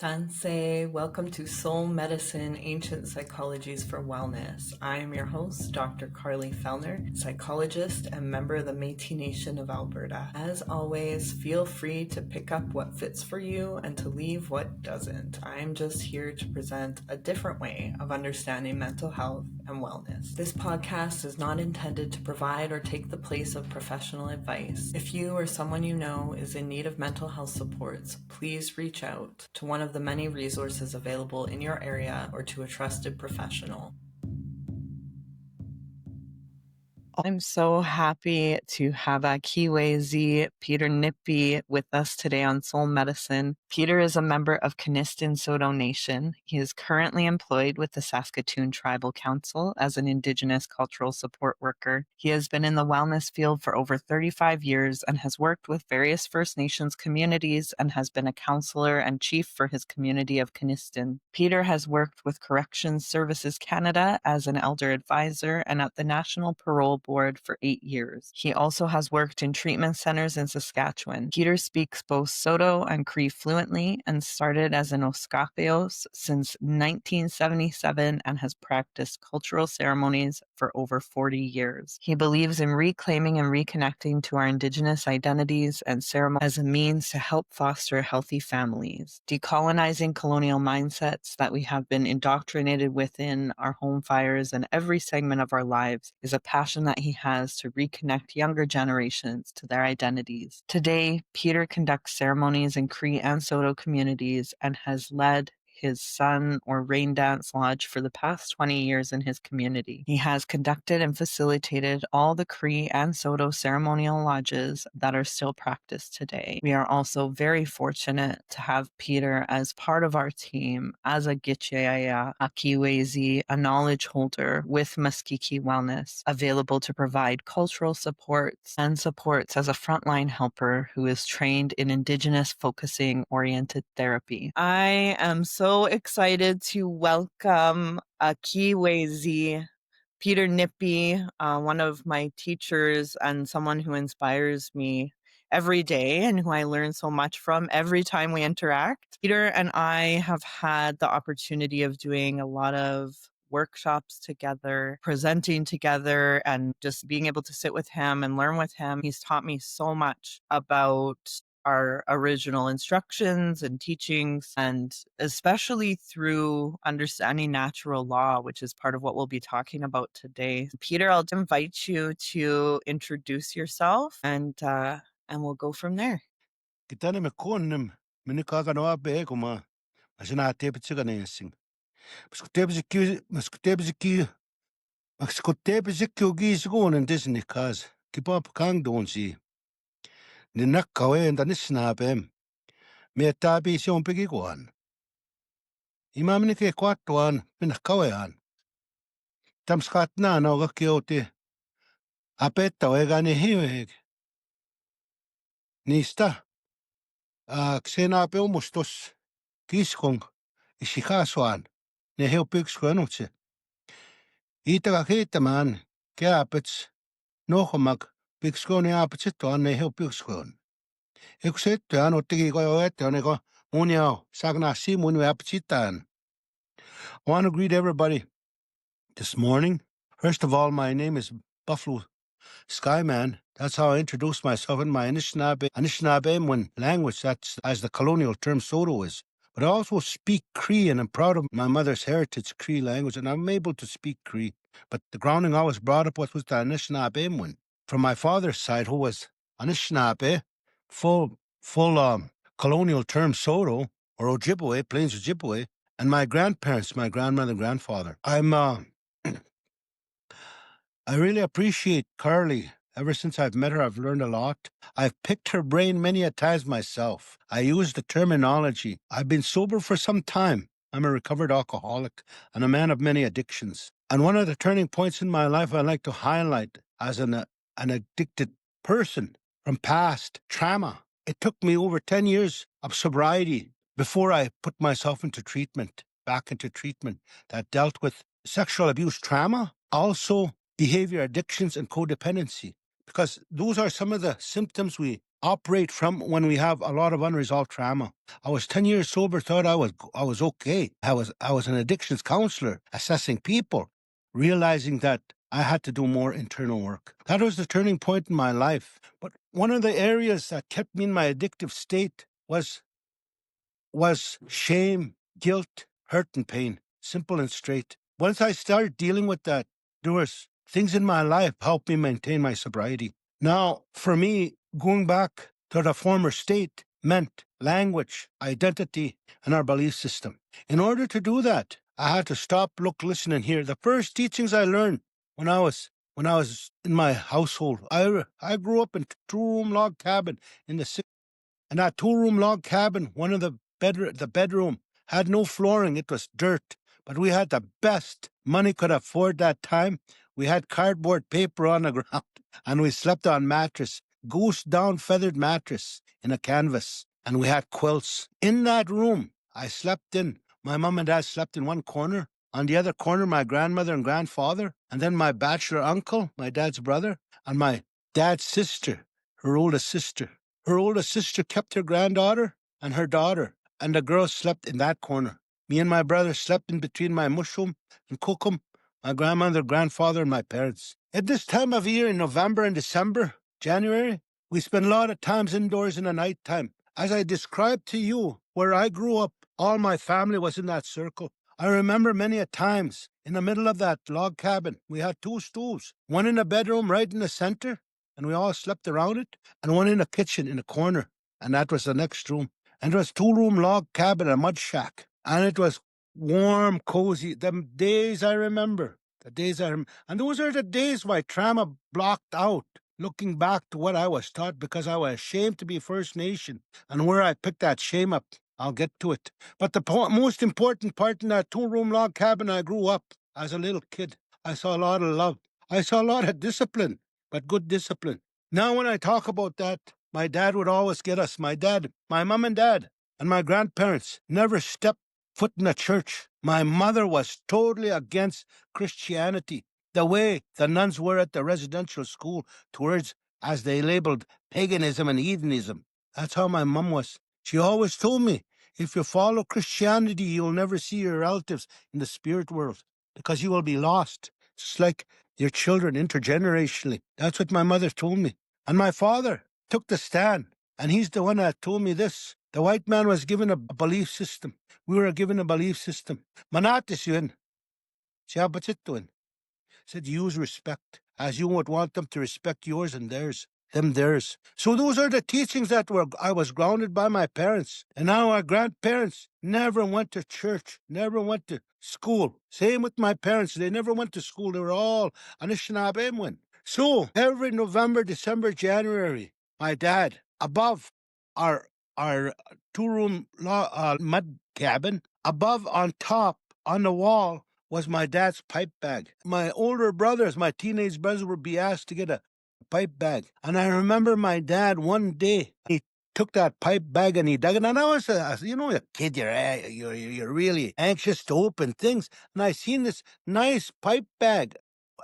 Tansei, welcome to Soul Medicine, Ancient Psychologies for Wellness. I am your host, Dr. Carly Fellner, psychologist and member of the Métis Nation of Alberta. As always, feel free to pick up what fits for you and to leave what doesn't. I'm just here to present a different way of understanding mental health and wellness. This podcast is not intended to provide or take the place of professional advice. If you or someone you know is in need of mental health supports, please reach out to one of the many resources available in your area or to a trusted professional. I'm so happy to have Kiwezi Peter Nippi with us today on Soul Medicine. Peter is a member of Kanistin Saulteaux Nation. He is currently employed with the Saskatoon Tribal Council as an Indigenous cultural support worker. He has been in the wellness field for over 35 years and has worked with various First Nations communities and has been a counselor and chief for his community of Kanistin. Peter has worked with Corrections Services Canada as an elder advisor and at the National Parole Board for 8 years. He also has worked in treatment centers in Saskatchewan. Peter speaks both Saulteaux and Cree fluently and started as an Oskatheos since 1977 and has practiced cultural ceremonies for over 40 years. He believes in reclaiming and reconnecting to our Indigenous identities and ceremonies as a means to help foster healthy families. Decolonizing colonial mindsets that we have been indoctrinated within our home fires and every segment of our lives is a passion that he has to reconnect younger generations to their identities. Today, Peter conducts ceremonies in Cree and Saulteaux communities and has led his Sun or Rain Dance Lodge for the past 20 years in his community. He has conducted and facilitated all the Cree and Saulteaux ceremonial lodges that are still practiced today. We are also very fortunate to have Peter as part of our team as a Gitchaya Akiwezi, a knowledge holder with Maskihkiy Wellness, available to provide cultural supports and supports as a frontline helper who is trained in Indigenous focusing oriented therapy. I am so excited to welcome Akiwezi Peter Nippi, one of my teachers and someone who inspires me every day and who I learn so much from every time we interact. Peter and I have had the opportunity of doing a lot of workshops together, presenting together, and just being able to sit with him and learn with him. He's taught me so much about our original instructions and teachings, and especially through understanding natural law, which is part of what we'll be talking about today. Peter, I'll invite you to introduce yourself and we'll go from there. Kitane me konem minikaka no abe kuma asina tepetsika nensing. Maskutepsiki gisugonen disni kaz. Kipap kang donsi. Ni nakkawe enda nisnabem. Me tabi si ompigi kuan. Imaminike kwatuan minakawean. Tamskat na no gakiote. Apetta wegani hiweg. Nista. Ksena pe umustos. Kiskong isikaswan. Ne heupikskwenutse. Itaga kiitamaan kiapets nohomag pikskoni aapetsetto anne heu pikskon. Eksetto anu tegi kojo ette oneko munio sagna simunu apetitan. I want to greet everybody this morning. First of all, my name is Buffalo Skyman. That's how I introduce myself in my Anishinaabe language. That's as the colonial term Saulteaux is. But I also speak Cree, and I'm proud of my mother's heritage Cree language, and I'm able to speak Cree. But the grounding I was brought up with was the Anishinaabe. From my father's side, who was Anishinaabe, full colonial term Saulteaux, or Ojibwe, Plains Ojibwe, and my grandparents, my grandmother and grandfather. I really appreciate Carly. Ever since I've met her, I've learned a lot. I've picked her brain many a times myself. I use the terminology. I've been sober for some time. I'm a recovered alcoholic and a man of many addictions. And one of the turning points in my life I'd like to highlight as an addicted person from past trauma. It took me over 10 years of sobriety before I put myself back into treatment that dealt with sexual abuse trauma, also behavior addictions and codependency, because those are some of the symptoms we operate from when we have a lot of unresolved trauma. I was 10 years sober, thought I was okay. I was an addictions counselor, assessing people, realizing that I had to do more internal work. That was the turning point in my life. But one of the areas that kept me in my addictive state was shame, guilt, hurt, and pain. Simple and straight. Once I started dealing with that, there was things in my life helped me maintain my sobriety. Now, for me, going back to the former state meant language, identity, and our belief system. In order to do that, I had to stop, look, listen, and hear. The first teachings I learned when I was in my household, I grew up in a two-room log cabin in the and that two-room log cabin, one of the bedroom had no flooring. It was dirt. But we had the best money could afford that time. We had cardboard paper on the ground, and we slept on mattress, goose down feathered mattress in a canvas, and we had quilts. In that room, I slept in. My mom and dad slept in one corner. On the other corner, my grandmother and grandfather, and then my bachelor uncle, my dad's brother, and my dad's sister, her oldest sister. Her oldest sister kept her granddaughter and her daughter, and the girls slept in that corner. Me and my brother slept in between my mushroom and cookum, my grandmother, grandfather, and my parents. At this time of year, in November and December, January, we spend a lot of times indoors in the night time. As I described to you, where I grew up, all my family was in that circle. I remember many a times in the middle of that log cabin, we had two stools, one in the bedroom right in the center, and we all slept around it, and one in the kitchen in the corner, and that was the next room. And it was two-room log cabin, a mud shack, and it was warm, cozy. The days I remember, and those are the days my trauma blocked out. Looking back to what I was taught, because I was ashamed to be First Nation, and where I picked that shame up, I'll get to it. But the most important part in that two-room log cabin, I grew up as a little kid. I saw a lot of love. I saw a lot of discipline, but good discipline. Now, when I talk about that, my dad would always get us. My dad, my mom and dad, and my grandparents never stepped foot in a church. My mother was totally against Christianity, the way the nuns were at the residential school, towards, as they labeled, paganism and heathenism. That's how my mom was. She always told me, if you follow Christianity, you'll never see your relatives in the spirit world, because you will be lost. It's like your children intergenerationally. That's what my mother told me. And my father took the stand, and he's the one that told me this. The white man was given a belief system. We were given a belief system. Manatis yun. Siya ba't yun? Said use respect, as you would want them to respect yours and theirs. Them theirs. So those are the teachings that I was grounded by my parents. And now our grandparents never went to church, never went to school. Same with my parents. They never went to school. They were all Anishinaabe. So every November, December, January, my dad, above our two-room mud cabin, above on top on the wall was my dad's pipe bag. My older brothers, my teenage brothers, would be asked to get a pipe bag. And I remember my dad one day, he took that pipe bag and he dug it. And I was, a kid, you're really anxious to open things. And I seen this nice pipe bag.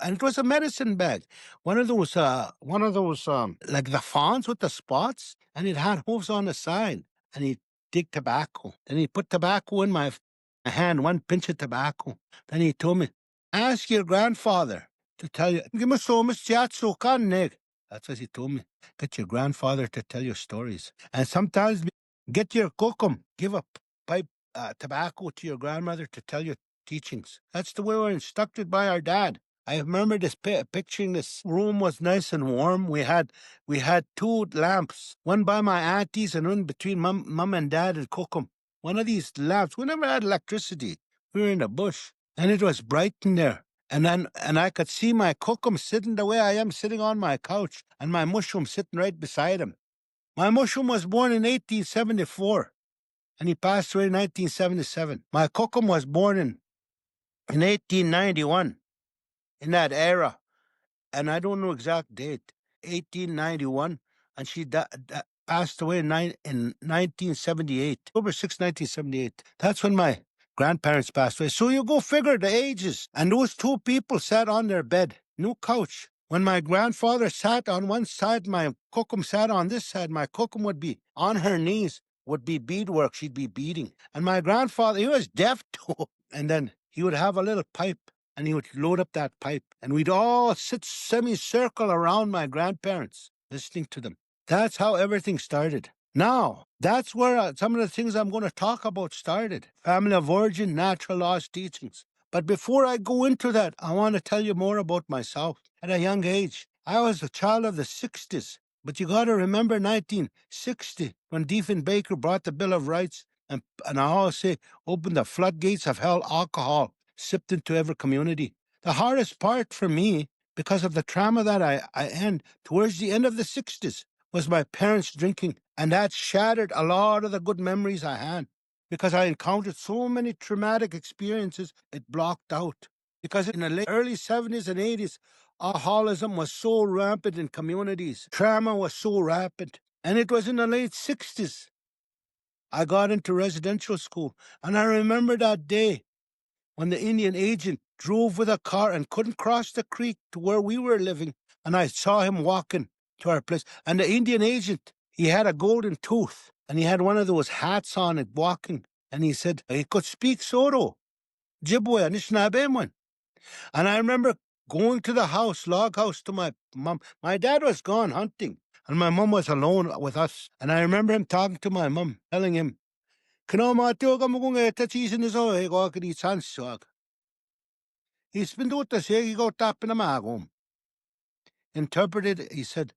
And it was a medicine bag. One of those, like the fawns with the spots. And it had hooves on the side. And he dig tobacco. And he put tobacco in my hand, one pinch of tobacco. Then he told me, ask your grandfather to tell you. That's what he told me. Get your grandfather to tell you stories. And sometimes get your kokum. Give a pipe tobacco to your grandmother to tell you teachings. That's the way we're instructed by our dad. I remember this picturing this room was nice and warm. We had two lamps, one by my aunties and one between mom and dad and kokum. One of these lamps, we never had electricity. We were in the bush, and it was bright in there. And I could see my kokum sitting the way I am, sitting on my couch, and my mushroom sitting right beside him. My mushroom was born in 1874, and he passed away in 1977. My kokum was born in 1891, in that era, and I don't know exact date, 1891, and she passed away in 1978, October 6, 1978. That's when my grandparents passed away. So you go figure the ages. And those two people sat on their bed, no couch, When my grandfather sat on one side, my kokum sat on this side. My kokum would be on her knees, would be beadwork. She'd be beading. And my grandfather, he was deaf too. And then he would have a little pipe and he would load up that pipe. And we'd all sit semicircle around my grandparents, listening to them. That's how everything started. Now, that's where some of the things I'm going to talk about started. Family of origin, natural laws teachings. But before I go into that, I want to tell you more about myself. At a young age, I was a child of the 60s. But you got to remember 1960 when Diefenbaker brought the Bill of Rights and I always say opened the floodgates of hell, alcohol sipped into every community. The hardest part for me, because of the trauma that I end towards the end of the 60s, was my parents drinking. And that shattered a lot of the good memories I had. Because I encountered so many traumatic experiences, it blocked out. Because in the early 70s and 80s, alcoholism was so rampant in communities. Trauma was so rampant. And it was in the late 60s I got into residential school. And I remember that day when the Indian agent drove with a car and couldn't cross the creek to where we were living. And I saw him walking to our place. And the Indian agent, he had a golden tooth. And he had one of those hats on it walking. And he said, he could speak Soro, Jibwe, Anishinaabe. And I remember going to the house, log house, to my mom. My dad was gone hunting. And my mom was alone with us. And I remember him talking to my mom, telling him, he's been doing the say, he got tapping a magum. Interpreted, he said,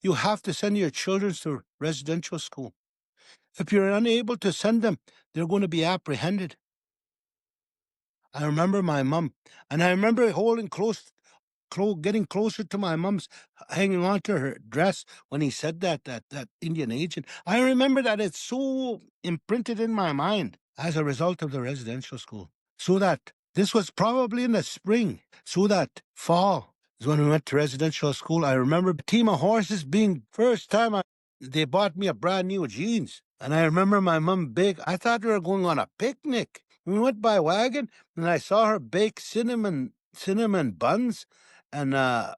you have to send your children to residential school. If you're unable to send them, they're going to be apprehended. I remember my mom, and I remember holding getting closer to my mom's, hanging on to her dress when he said that Indian agent. I remember that it's so imprinted in my mind as a result of the residential school. So that this was probably in the spring, so that fall is when we went to residential school. I remember a team of horses being first time they bought me a brand new jeans. And I remember my mom bake. I thought we were going on a picnic. We went by wagon and I saw her bake cinnamon buns and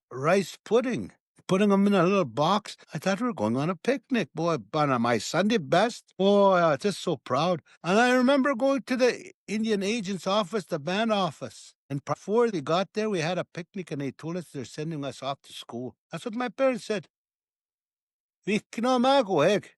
rice pudding, putting them in a little box. I thought we were going on a picnic, boy. On my Sunday best, boy, I was just so proud. And I remember going to the Indian agent's office, the band office. And before they got there, we had a picnic and they told us they're sending us off to school. That's what my parents said. We can go egg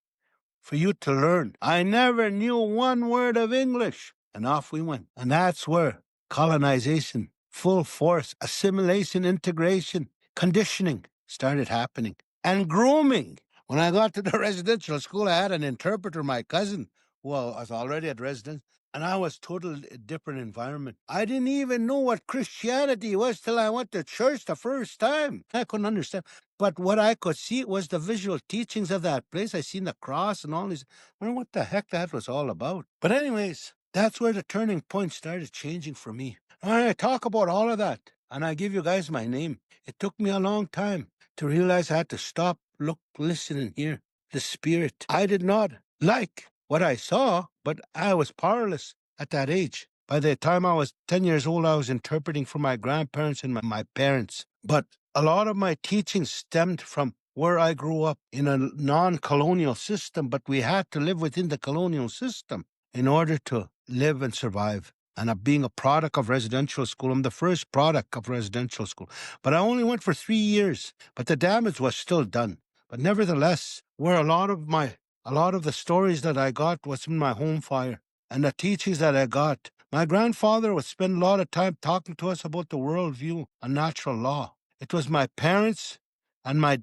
for you to learn. I never knew one word of English. And off we went. And that's where colonization, full force, assimilation, integration, conditioning started happening. And grooming. When I got to the residential school, I had an interpreter, my cousin, who was already at residence, and I was totally different environment. I didn't even know what Christianity was till I went to church the first time. I couldn't understand. But what I could see was the visual teachings of that place. I seen the cross and all these. I wonder what the heck that was all about. But anyways, that's where the turning point started changing for me. And I talk about all of that, and I give you guys my name. It took me a long time to realize I had to stop, look, listen, and hear the spirit. I did not like what I saw, but I was powerless at that age. By the time I was 10 years old, I was interpreting for my grandparents and my parents. But a lot of my teachings stemmed from where I grew up in a non-colonial system, but we had to live within the colonial system in order to live and survive. And being a product of residential school, I'm the first product of residential school. But I only went for 3 years, but the damage was still done. But nevertheless, where a lot of the stories that I got was in my home fire and the teachings that I got. My grandfather would spend a lot of time talking to us about the worldview and natural law. It was my parents and my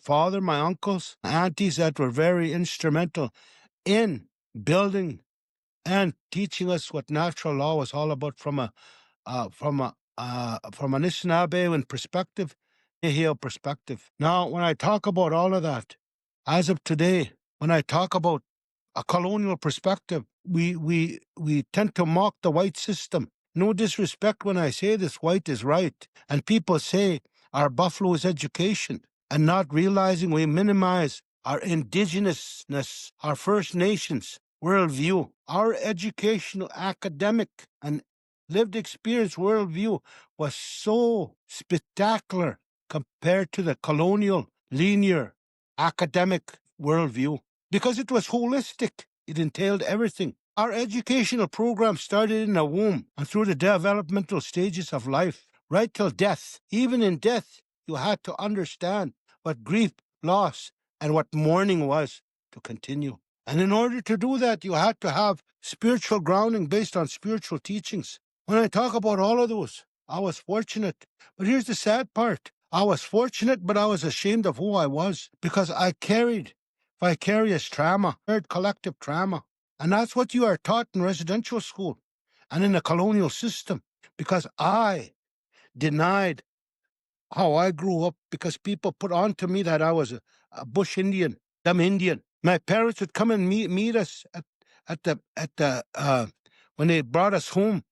father, my uncles, aunties that were very instrumental in building and teaching us what natural law was all about from an Anishinaabe perspective, Nihil perspective. Now, when I talk about all of that, as of today, when I talk about a colonial perspective, we tend to mock the white system. No disrespect when I say this, white is right. And people say our buffalo is education, and not realizing we minimize our indigenousness, our First Nations worldview, our educational, academic, and lived experience worldview was so spectacular compared to the colonial, linear, academic worldview because it was holistic. It entailed everything. Our educational program started in the womb and through the developmental stages of life, right till death. Even in death, you had to understand what grief, loss, and what mourning was to continue. And in order to do that, you had to have spiritual grounding based on spiritual teachings. When I talk about all of those, I was fortunate. But here's the sad part. I was fortunate, but I was ashamed of who I was because I carried vicarious trauma, collective trauma. And that's what you are taught in residential school and in the colonial system because I denied how I grew up because people put on to me that I was a bush Indian, dumb Indian. My parents would come and meet us at the when they brought us home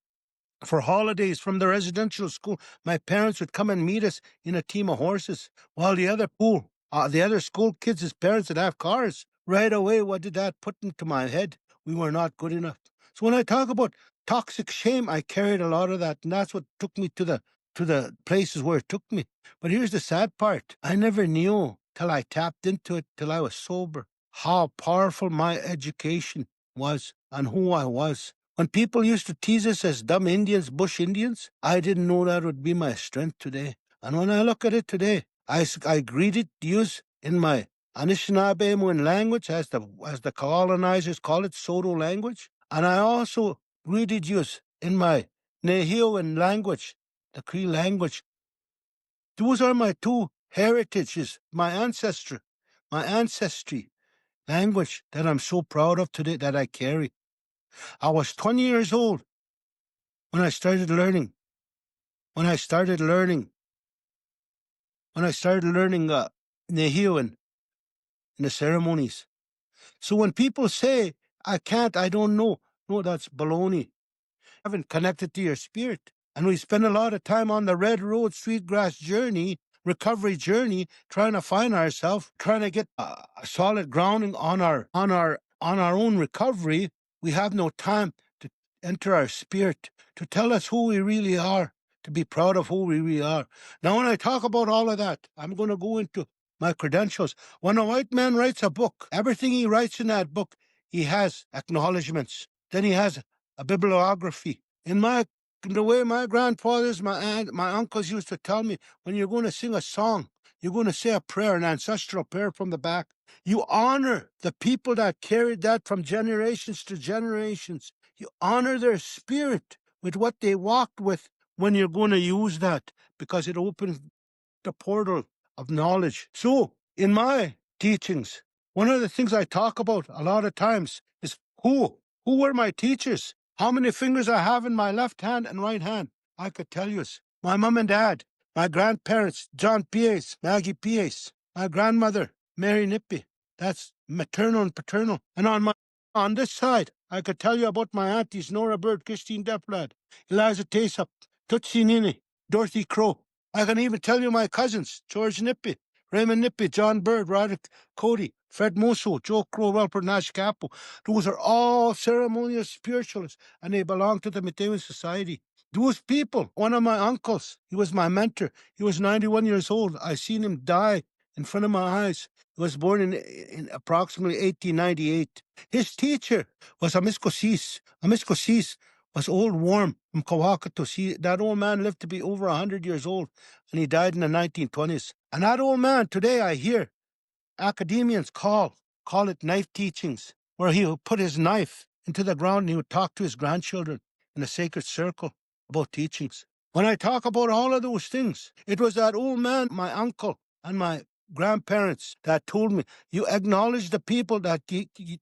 for holidays from the residential school. My parents would come and meet us in a team of horses, while the other school kids' parents would have cars. Right away, what did that put into my head? We were not good enough. So when I talk about toxic shame, I carried a lot of that, and that's what took me to the places where it took me. But here's the sad part. I never knew till I tapped into it, till I was sober, how powerful my education was and who I was. When people used to tease us as dumb Indians, bush Indians, I didn't know that would be my strength today. And when I look at it today, I greeted use in my Anishinaabe language, as the colonizers call it, Soto language. And I also greeted use in my Nehioan language, the Cree language. Those are my two heritages, my ancestry language that I'm so proud of today that I carry. I was 20 years old when I started learning. Nehioan in the ceremonies. So when people say, I can't, I don't know, no, that's baloney. Haven't connected to your spirit. And we spend a lot of time on the red road, sweetgrass journey, recovery journey, trying to find ourselves, trying to get a solid grounding on our own recovery. We have no time to enter our spirit, to tell us who we really are, to be proud of who we really are. Now, when I talk about all of that, I'm going to go into my credentials. When a white man writes a book, everything he writes in that book, he has acknowledgments. Then he has a bibliography. In the way my grandfathers, my aunt, my uncles used to tell me, when you're going to sing a song, you're going to say a prayer, an ancestral prayer from the back. You honor the people that carried that from generations to generations. You honor their spirit with what they walked with when you're going to use that, because it opens the portal of knowledge. So, in my teachings, one of the things I talk about a lot of times is who were my teachers? How many fingers I have in my left hand and right hand? I could tell you. My mom and dad, my grandparents, John P.A.'s, Maggie P.A.'s, my grandmother, Mary Nippi. That's maternal and paternal. And on this side, I could tell you about my aunties, Nora Bird, Christine Deplad, Eliza Taseup, Tootsie Nini, Dorothy Crow. I can even tell you my cousins, George Nippi, Raymond Nippi, John Bird, Roderick Cody, Fred Mosso, Joe Crow, Welper, Nash Capo. Those are all ceremonial spiritualists, and they belong to the Matewan Society. Those people, one of my uncles, he was my mentor. He was 91 years old. I seen him die in front of my eyes. He was born in approximately 1898. His teacher was a Miskosis. A Miskosis was Old Worm from Kawakato. That old man lived to be over 100 years old, and he died in the 1920s. And that old man, today I hear academians call it knife teachings, where he would put his knife into the ground and he would talk to his grandchildren in a sacred circle about teachings. When I talk about all of those things, it was that old man, my uncle, and my grandparents that told me, you acknowledge the people that gave you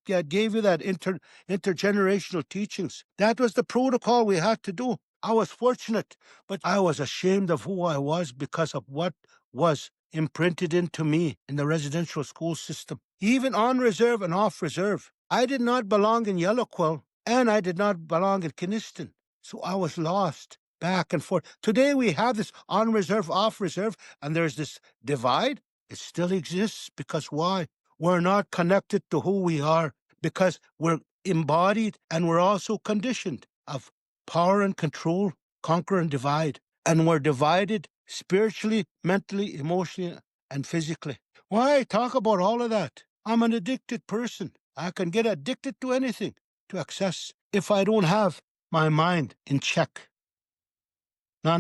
that intergenerational teachings. That was the protocol we had to do. I was fortunate, but I was ashamed of who I was because of what was imprinted into me in the residential school system. Even on reserve and off reserve. I did not belong in Yellow Quill, and I did not belong in Kiniston. So I was lost back and forth. Today we have this on reserve, off reserve, and there's this divide. It still exists because why? We're not connected to who we are, because we're embodied and we're also conditioned of power and control, conquer and divide. And we're divided spiritually, mentally, emotionally, and physically. Why talk about all of that? I'm an addicted person. I can get addicted to anything, to excess, if I don't have my mind in check. My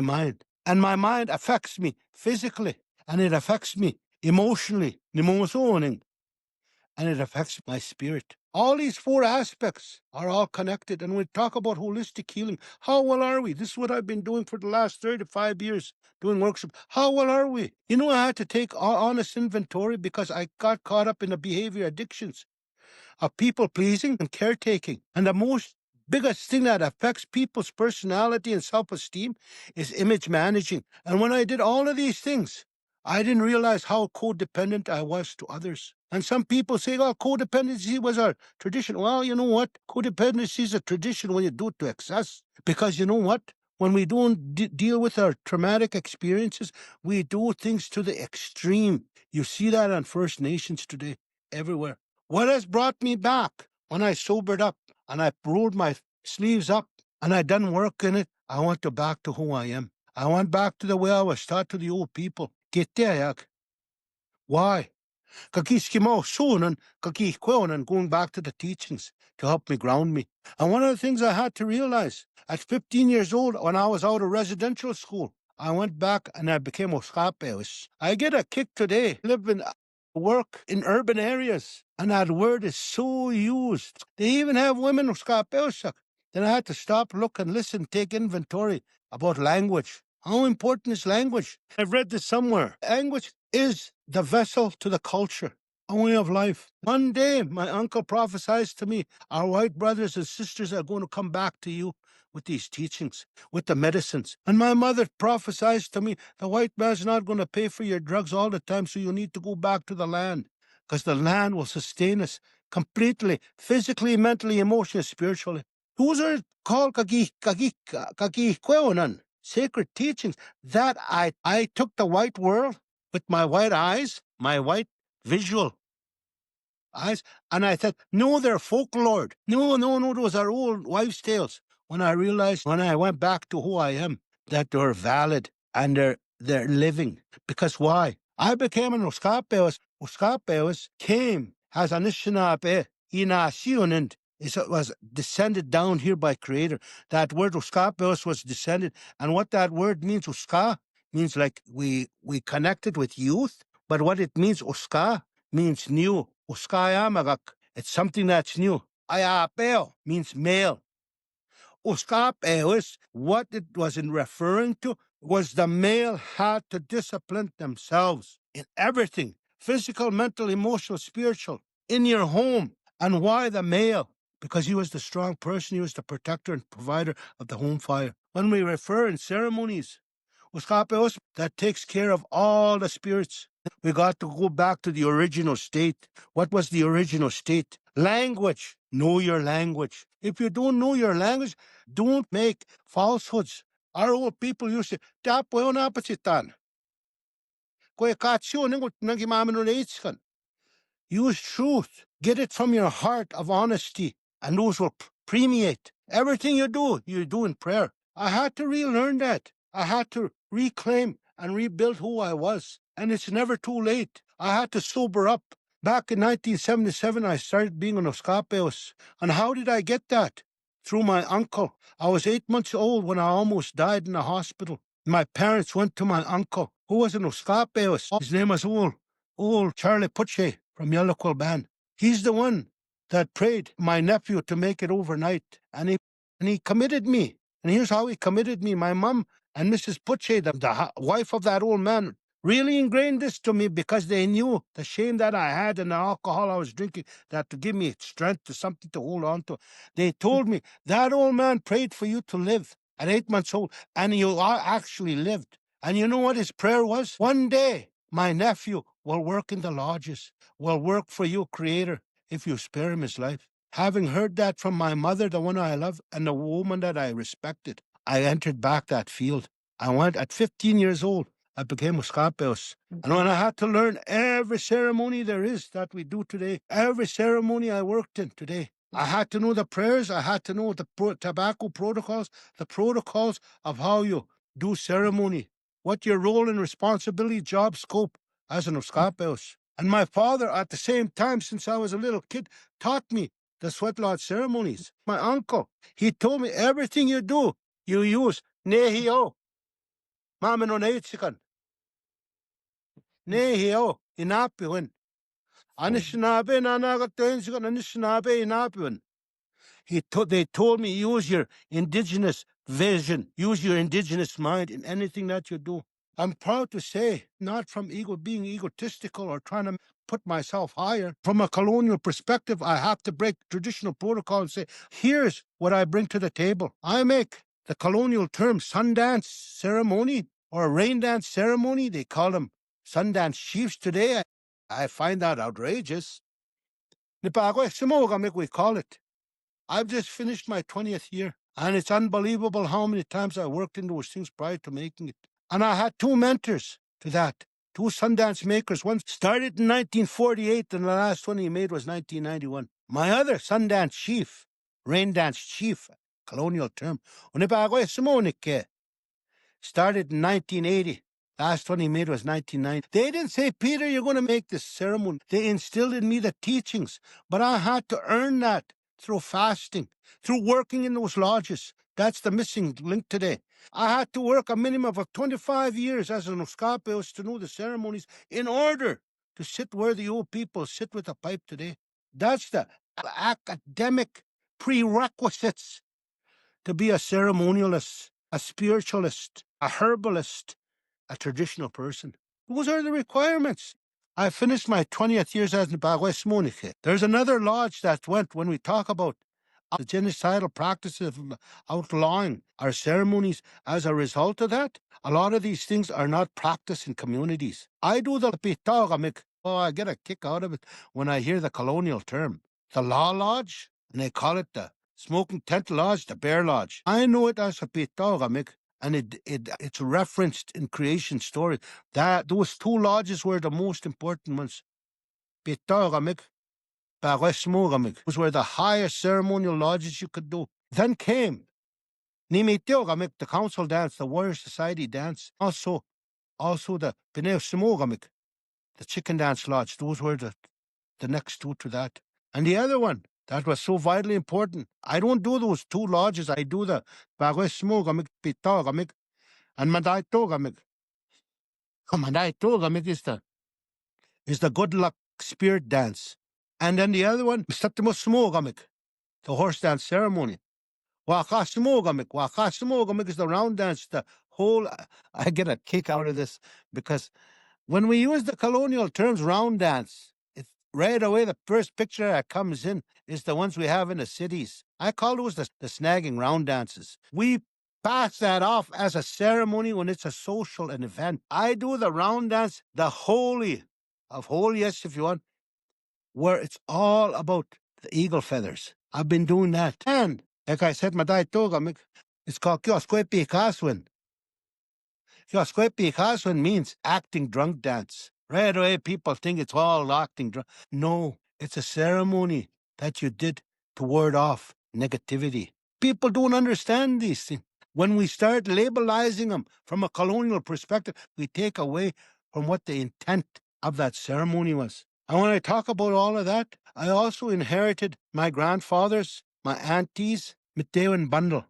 mind. And my mind affects me physically, and it affects me emotionally, and it affects my spirit. All these four aspects are all connected. And we talk about holistic healing. How well are we? This is what I've been doing for the last 35 years, doing workshops. How well are we? You know, I had to take honest inventory because I got caught up in the behavior addictions of people pleasing and caretaking. And the most biggest thing that affects people's personality and self-esteem is image managing. And when I did all of these things, I didn't realize how codependent I was to others. And some people say, oh, codependency was our tradition. Well, you know what? Codependency is a tradition when you do it to excess. Because you know what? When we don't deal with our traumatic experiences, we do things to the extreme. You see that on First Nations today, everywhere. What has brought me back when I sobered up and I rolled my sleeves up and I done work in it? I went back to who I am. I went back to the way I was taught to the old people. Get there, why? Going back to the teachings to help me ground me. And one of the things I had to realize at 15 years old, when I was out of residential school, I went back and I became a scapeus. I get a kick today, live in work in urban areas, and that word is so used. They even have women scapeus. Then I had to stop, look, and listen, take inventory about language. How important is language? I've read this somewhere. Language is the vessel to the culture, a way of life. One day, my uncle prophesies to me, our white brothers and sisters are going to come back to you with these teachings, with the medicines. And my mother prophesies to me, the white man's not going to pay for your drugs all the time, so you need to go back to the land, because the land will sustain us completely, physically, mentally, emotionally, spiritually. Those are called kagi sacred teachings that I took the white world with my white eyes, my white visual eyes, and I said, no, they're folklore. No, those are old wives' tales. When I realized, when I went back to who I am, that they're valid and they're living. Because why? I became an Uskapeos. Uskapeos came as an Anishinaabe, Inasiunand. It was descended down here by Creator. That word Uskapeos was descended. And what that word means, Uska, means like we connected with youth. But what it means, Uska, means new. Uskayamagak. It's something that's new. Ayapeo means male. Uskapeos, what it was in referring to was the male had to discipline themselves in everything, physical, mental, emotional, spiritual, in your home. And why the male? Because he was the strong person, he was the protector and provider of the home fire. When we refer in ceremonies, Uskapeos, that takes care of all the spirits. We got to go back to the original state. What was the original state? Language. Know your language. If you don't know your language, don't make falsehoods. Our old people used to, use truth. Get it from your heart of honesty, and those will permeate. Everything you do in prayer. I had to relearn that. I had to reclaim and rebuild who I was. And it's never too late. I had to sober up. Back in 1977, I started being an Oskapeos. And how did I get that? Through my uncle. I was 8 months old when I almost died in the hospital. My parents went to my uncle, who was an Oskapeos. His name was old Charlie Puche from Yellow Quill Band. He's the one that prayed my nephew to make it overnight. And he committed me. And here's how he committed me. My mom and Mrs. Puche, the wife of that old man, really ingrained this to me because they knew the shame that I had and the alcohol I was drinking, that to give me strength, to something to hold on to. They told me, that old man prayed for you to live at 8 months old, and you actually lived. And you know what his prayer was? One day, my nephew will work in the lodges, will work for you, Creator, if you spare him his life. Having heard that from my mother, the one I love, and the woman that I respected, I entered back that field. I went at 15 years old. I became a Scapeus. And when I had to learn every ceremony there is that we do today, every ceremony I worked in today, I had to know the prayers. I had to know the tobacco protocols, the protocols of how you do ceremony, what your role and responsibility, job scope as an Uskapeos. And my father, at the same time, since I was a little kid, taught me the sweat lodge ceremonies. My uncle, he told me everything you do, you use nehio, mamino neitsikan, nehio, inapiwin. Anishinabe nanagatensikan, anishinabe inapiwin. They told me, use your indigenous vision, use your indigenous mind in anything that you do. I'm proud to say, not from being egotistical or trying to put myself higher. From a colonial perspective, I have to break traditional protocol and say, here's what I bring to the table. I make the colonial term Sundance ceremony or rain dance ceremony. They call them Sundance chiefs today. I find that outrageous. Nipagwe Simogamik, we call it. I've just finished my 20th year, and it's unbelievable how many times I worked in those things prior to making it. And I had two mentors to that, two Sundance makers. One started in 1948, and the last one he made was 1991. My other Sundance chief, rain dance chief, colonial term, started in 1980. Last one he made was 1990. They didn't say, Peter, you're going to make this ceremony. They instilled in me the teachings, but I had to earn that through fasting, through working in those lodges. That's the missing link today. I had to work a minimum of 25 years as an Uskapeos to know the ceremonies in order to sit where the old people sit with a pipe today. That's the academic prerequisites to be a ceremonialist, a spiritualist, a herbalist, a traditional person. Those are the requirements. I finished my 20th years as Nipagwe. There's another lodge that went when we talk about the genocidal practices of outlawing our ceremonies as a result of that. A lot of these things are not practiced in communities. I do the pitagamik. Oh, I get a kick out of it when I hear the colonial term. The law lodge, and they call it the smoking tent lodge, the bear lodge. I know it as a pitagamik. And it's referenced in creation story that those two lodges were the most important ones. Those were the highest ceremonial lodges you could do. Then came the council dance, the warrior society dance, also the the chicken dance lodge. Those were the next two to that. And the other one that was so vitally important, I don't do those two lodges. I do the and Mandai Togamik. Mandai Togamik is the good luck spirit dance. And then the other one, Satimosumogamik, the horse dance ceremony. Wakasumogamik is the round dance, the whole. I get a kick out of this because when we use the colonial terms round dance, it's right away the first picture that comes in is the ones we have in the cities. I call those the snagging round dances. We pass that off as a ceremony when it's a social an event. I do the round dance, the holy of holiest, if you want, where it's all about the eagle feathers. I've been doing that. And like I said, Madai Togamik, it's called Kioskwepi Kaswin. Kioskwepi Kaswin means acting drunk dance. Right away, people think it's all acting drunk. No, it's a ceremony that you did to ward off negativity. People don't understand these things. When we start labelizing them from a colonial perspective, we take away from what the intent of that ceremony was. And when I talk about all of that, I also inherited my grandfather's, my auntie's Mitewan bundle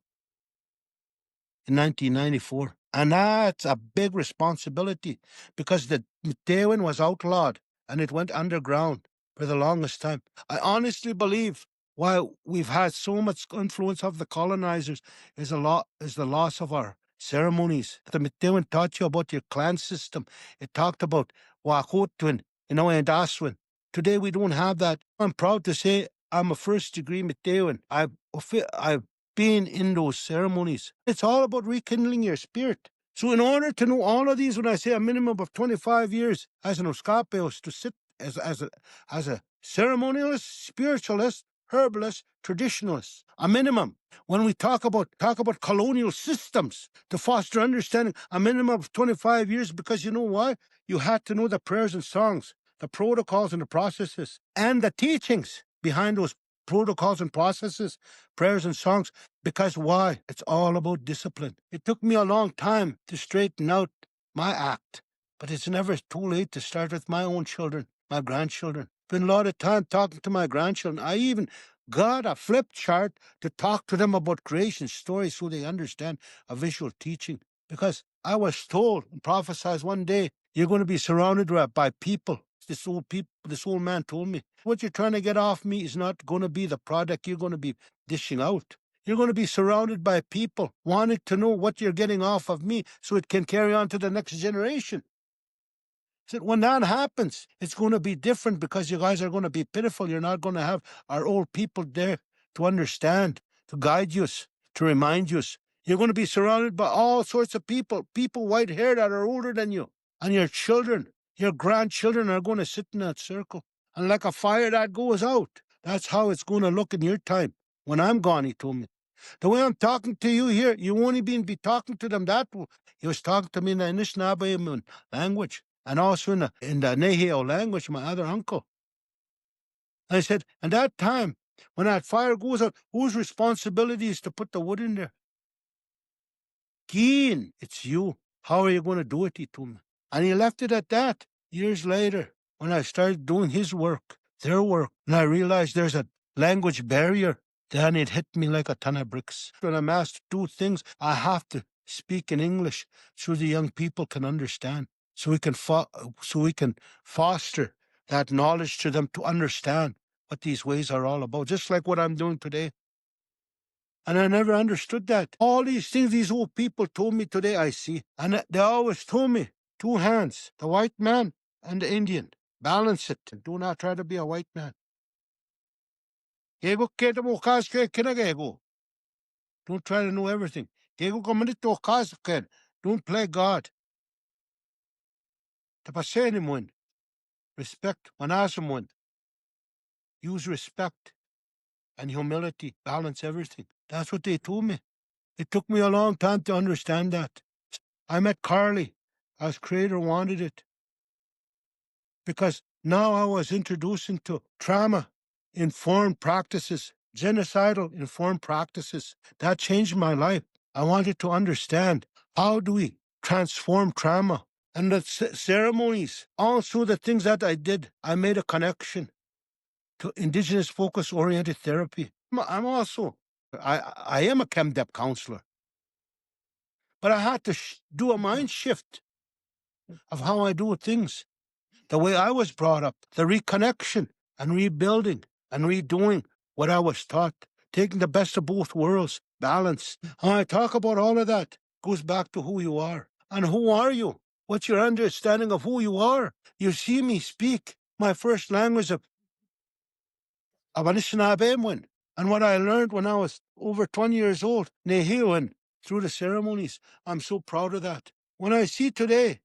in 1994. And that's a big responsibility because the Mitewan was outlawed and it went underground for the longest time. I honestly believe why we've had so much influence of the colonizers is the loss of our ceremonies. The Mitewan taught you about your clan system. It talked about Wakotwin, and Aswin. Today we don't have that. I'm proud to say I'm a first degree Mitewan. I've been in those ceremonies. It's all about rekindling your spirit. So in order to know all of these, when I say a minimum of 25 years as an Uskapeos, to sit as a ceremonialist, spiritualist, herbalist, traditionalist, a minimum. When we talk about colonial systems to foster understanding, a minimum of 25 years, because you know why? You had to know the prayers and songs, the protocols and the processes, and the teachings behind those protocols and processes, prayers and songs. Because why? It's all about discipline. It took me a long time to straighten out my act, but it's never too late to start with my own children, my grandchildren. Been a lot of time talking to my grandchildren. I even got a flip chart to talk to them about creation stories so they understand a visual teaching. Because I was told and prophesied one day, you're going to be surrounded by people. This old man told me, what you're trying to get off me is not going to be the product you're going to be dishing out. You're going to be surrounded by people wanting to know what you're getting off of me so it can carry on to the next generation. So when that happens, it's going to be different because you guys are going to be pitiful. You're not going to have our old people there to understand, to guide you, to remind you. You're going to be surrounded by all sorts of people white haired that are older than you. And your children, your grandchildren are going to sit in that circle. And like a fire that goes out, that's how it's going to look in your time. When I'm gone, he told me. The way I'm talking to you here, you won't even be talking to them that way. He was talking to me in the Anishinaabe language and also in the Neheo language, my other uncle. And I said, and that time, when that fire goes out, whose responsibility is to put the wood in there? Keen, it's you. How are you going to do it? He told me. And he left it at that. Years later, when I started doing his work, their work, and I realized there's a language barrier, then it hit me like a ton of bricks. When I'm asked to do things, I have to speak in English so the young people can understand, so we can foster that knowledge to them to understand what these ways are all about, just like what I'm doing today. And I never understood that. All these things these old people told me today, I see. And they always told me, two hands, the white man and the Indian. Balance it and do not try to be a white man. Don't try to know everything. Don't play God. Respect. Use respect and humility. Balance everything. That's what they told me. It took me a long time to understand that. I met Carly as Creator wanted it. Because now I was introduced into trauma-informed practices, genocidal informed practices. That changed my life. I wanted to understand, how do we transform trauma? And the ceremonies, also the things that I did, I made a connection to Indigenous focus-oriented therapy. I am a ChemDep counselor, but I had to do a mind shift of how I do things. The way I was brought up, the reconnection and rebuilding and redoing what I was taught, taking the best of both worlds, balance. When I talk about all of that, goes back to who you are. And who are you? What's your understanding of who you are? You see me speak my first language of Anishinaabe, and what I learned when I was over 20 years old, Nehiwan, through the ceremonies. I'm so proud of that. When I see today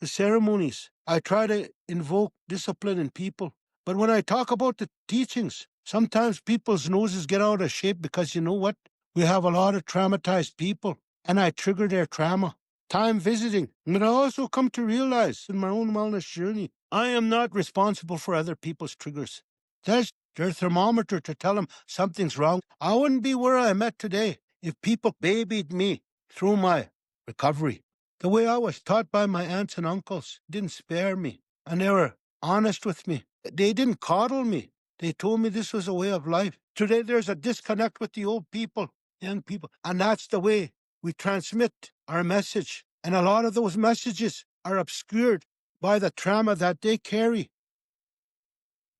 the ceremonies, I try to invoke discipline in people. But when I talk about the teachings, sometimes people's noses get out of shape because you know what? We have a lot of traumatized people, and I trigger their trauma. Time visiting. But I also come to realize in my own wellness journey, I am not responsible for other people's triggers. There's their thermometer to tell them something's wrong. I wouldn't be where I'm at today if people babied me through my recovery. The way I was taught by my aunts and uncles didn't spare me, and they were honest with me. They didn't coddle me. They told me this was a way of life. Today there's a disconnect with the old people, young people, and that's the way we transmit our message. And a lot of those messages are obscured by the trauma that they carry.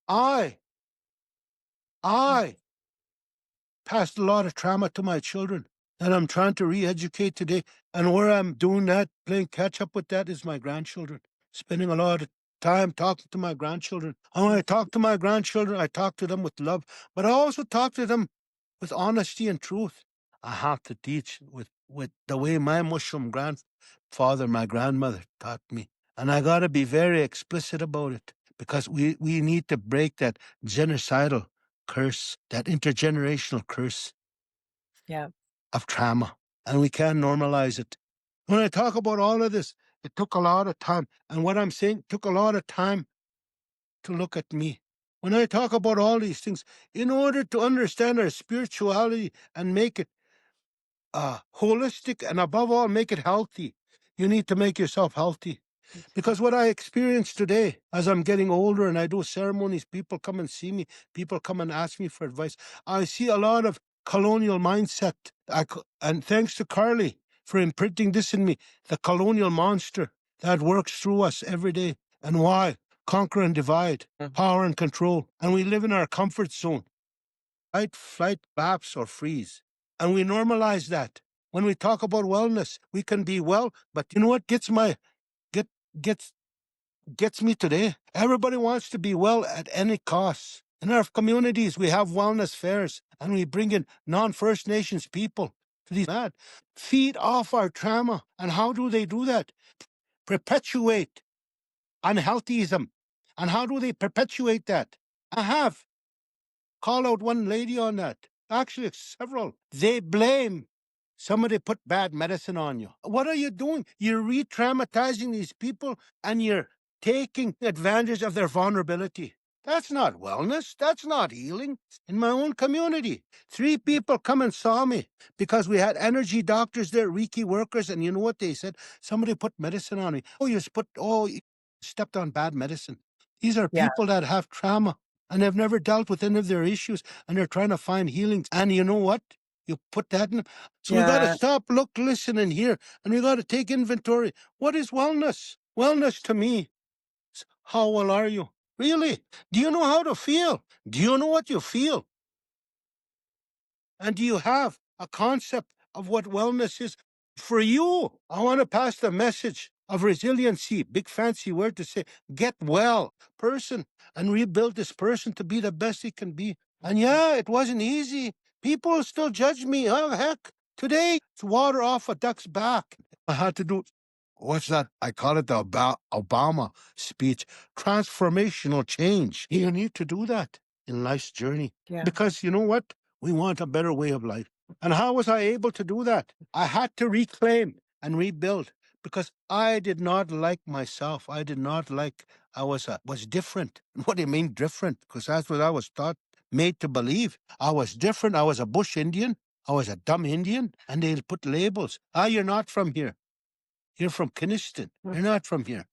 I passed a lot of trauma to my children, and I'm trying to re-educate today. And where I'm doing that, playing catch up with that, is my grandchildren. Spending a lot of time talking to my grandchildren. And when I talk to my grandchildren, I talk to them with love, but I also talk to them with honesty and truth. I have to teach with the way my Muslim grandfather, my grandmother taught me. And I got to be very explicit about it, because we need to break that genocidal curse, that intergenerational curse Yeah. of trauma, and we can't normalize it. When I talk about all of this, it took a lot of time, and what I'm saying took a lot of time to look at me. When I talk about all these things, in order to understand our spirituality and make it holistic and above all, make it healthy, you need to make yourself healthy. Because what I experience today, as I'm getting older and I do ceremonies, people come and see me, people come and ask me for advice. I see a lot of colonial mindset. And thanks to Carly for imprinting this in me, the colonial monster that works through us every day. And why? Conquer and divide, power and control. And we live in our comfort zone. Fight, flight, collapse, or freeze. And we normalize that. When we talk about wellness, we can be well, but you know what gets get gets gets me today? Everybody wants to be well at any cost. In our communities, we have wellness fairs and we bring in non-First Nations people to these mad. Feed off our trauma. And how do they do that? Perpetuate unhealthyism. And how do they perpetuate that? I have call out one lady on that. Actually, several. They blame somebody put bad medicine on you. What are you doing? You're re-traumatizing these people and you're taking advantage of their vulnerability. That's not wellness. That's not healing. In my own community, 3 people come and saw me because we had energy doctors there, Reiki workers, and you know what they said? Somebody put medicine on me. You stepped on bad medicine. These are Yeah. people that have trauma and they've never dealt with any of their issues and they're trying to find healing. And you know what? You put that in. So we got to Yeah. stop, look, listen, and hear, and we got to take inventory. What is wellness? Wellness to me is how well are you? Really? Do you know how to feel? Do you know what you feel? And do you have a concept of what wellness is for you? I want to pass the message of resiliency, big fancy word to say, get well, person, and rebuild this person to be the best he can be. And yeah, it wasn't easy. People still judge me. Oh, heck, today it's water off a duck's back. I had to do, what's that? I call it the Obama speech, transformational change. You need to do that in life's journey. Yeah. Because you know what? We want a better way of life. And how was I able to do that? I had to reclaim and rebuild because I did not like myself. I did not like, I was different. What do you mean different? Because that's what I was taught, made to believe. I was different. I was a bush Indian. I was a dumb Indian. And they'll put labels. You're not from here. You're from Kiniston. You're not from here.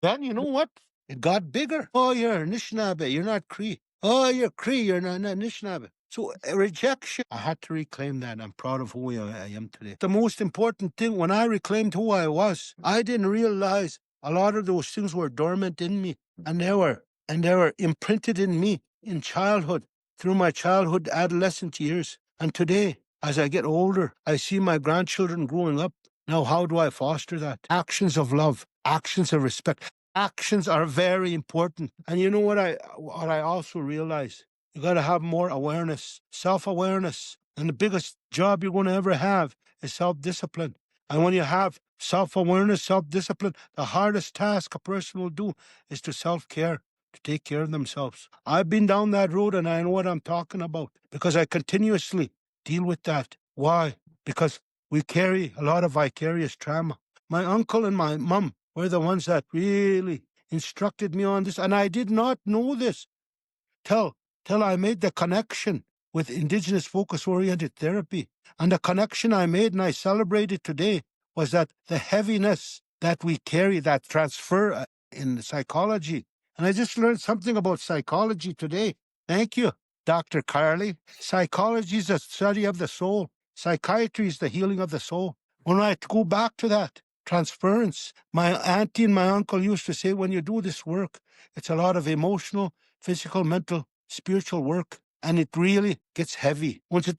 Then you know what? It got bigger. Oh, you're Anishinaabe. You're not Cree. Oh, you're Cree. You're not Anishinaabe. So rejection. I had to reclaim that. I'm proud of who I am today. The most important thing when I reclaimed who I was, I didn't realize a lot of those things were dormant in me, and they were imprinted in me in childhood through my childhood, adolescent years. And today, as I get older, I see my grandchildren growing up. Now, how do I foster that? Actions of love, actions of respect. Actions are very important. And you know what I also realize? You got to have more awareness, self-awareness. And the biggest job you're going to ever have is self-discipline. And when you have self-awareness, self-discipline, the hardest task a person will do is to self-care, to take care of themselves. I've been down that road and I know what I'm talking about because I continuously deal with that. Why? Because we carry a lot of vicarious trauma. My uncle and my mom were the ones that really instructed me on this, and I did not know this till I made the connection with Indigenous focus-oriented therapy. And the connection I made and I celebrated today was that the heaviness that we carry, that transfer in psychology. And I just learned something about psychology today. Thank you, Dr. Carly. Psychology is the study of the soul. Psychiatry is the healing of the soul. When I go back to that, transference, my auntie and my uncle used to say, when you do this work, it's a lot of emotional, physical, mental, spiritual work, and it really gets heavy. Once it's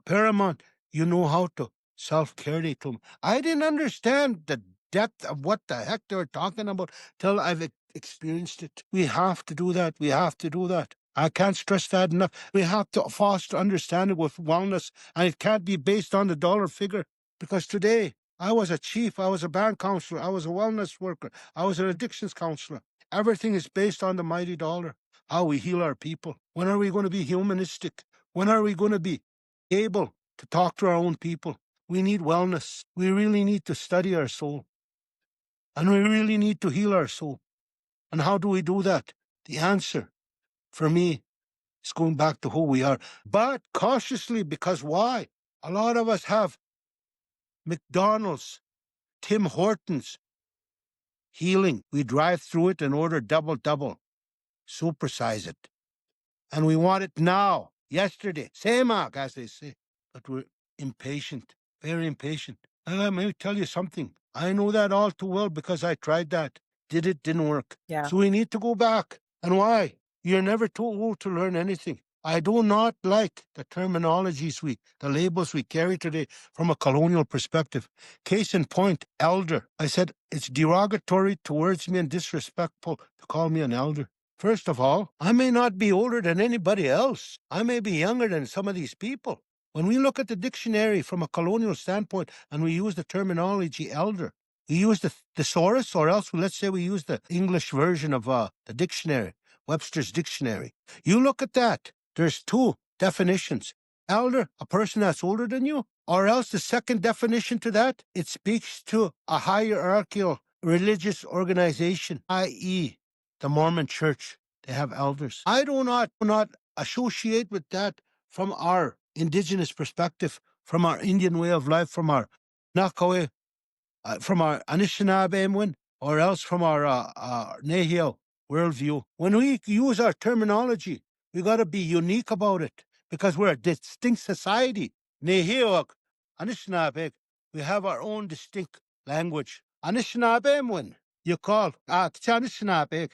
paramount. You know how to self-care. They told me. I didn't understand the depth of what the heck they were talking about till I've experienced it. We have to do that. We have to do that. I can't stress that enough. We have to foster understanding with wellness, and it can't be based on the dollar figure. Because today, I was a chief, I was a band counselor, I was a wellness worker, I was an addictions counselor. Everything is based on the mighty dollar. How we heal our people. When are we going to be humanistic? When are we going to be able to talk to our own people? We need wellness. We really need to study our soul. And we really need to heal our soul. And how do we do that? The answer, for me, is going back to who we are. But cautiously, because why? A lot of us have McDonald's, Tim Hortons, healing. We drive through it and order double, supersize it. And we want it now, yesterday, semak, as they say. But we're impatient, very impatient. And let me tell you something. I know that all too well because I tried that. Didn't work. Yeah. So we need to go back. And why? You're never too old to learn anything. I do not like the terminologies the labels we carry today from a colonial perspective. Case in point, elder. I said it's derogatory towards me and disrespectful to call me an elder. First of all, I may not be older than anybody else. I may be younger than some of these people. When we look at the dictionary from a colonial standpoint and we use the terminology elder, we use the thesaurus, or else let's say we use the English version of the dictionary, Webster's dictionary. You look at that. There's two definitions. Elder, a person that's older than you, or else the second definition to that, it speaks to a hierarchical religious organization, i.e., the Mormon Church. They have elders. I do not associate with that from our indigenous perspective, from our Indian way of life, from our Nakaway, from our Anishinaabe, or else from our Nahio worldview. When we use our terminology, we got to be unique about it because we're a distinct society. Nahio, Anishinaabe, we have our own distinct language. Anishinaabe, you call Anishinaabe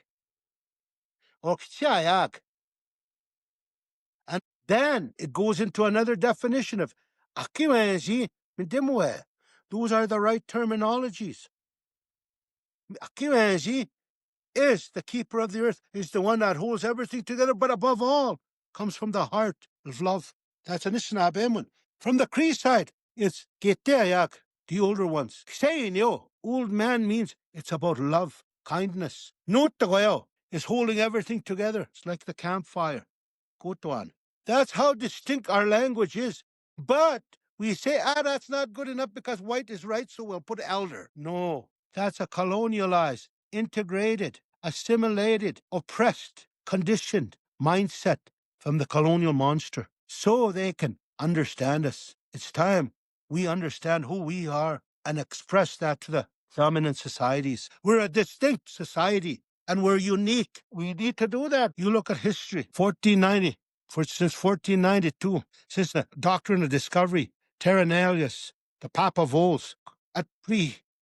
or Kchayak. And then it goes into another definition of Akiwenji Mindimwe. Those are the right terminologies. Akiwenji is the keeper of the earth, is the one that holds everything together, but above all, comes from the heart of love. That's Anishinaabe. From the Cree side, it's Geteayak, the older ones. Saying yo, old man means it's about love, kindness. Notagoyo is holding everything together. It's like the campfire. Kotuan. That's how distinct our language is. But we say, that's not good enough because white is right, so we'll put elder. No, that's a colonialized, integrated, assimilated, oppressed, conditioned mindset from the colonial monster so they can understand us. It's time we understand who we are and express that to the dominant societies. We're a distinct society and we're unique. We need to do that. You look at history, 1490, since 1492, since the Doctrine of Discovery, Terranalius, the Papa Voles, at